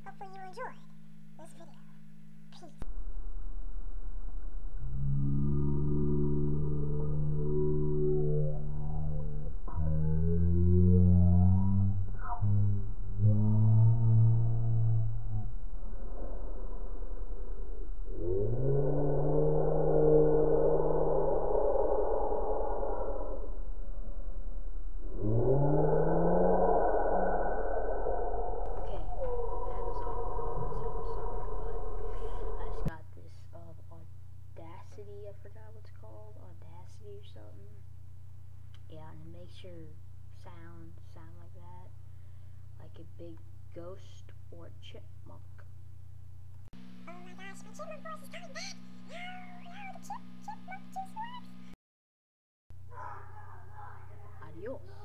Hopefully you enjoyed this video. Peace. I forgot what's called, Audacity or something. Yeah, and it makes your sound like that, like a big ghost or chipmunk. Oh my gosh, my chipmunk voice is coming back! No, the chipmunk just left! Adios.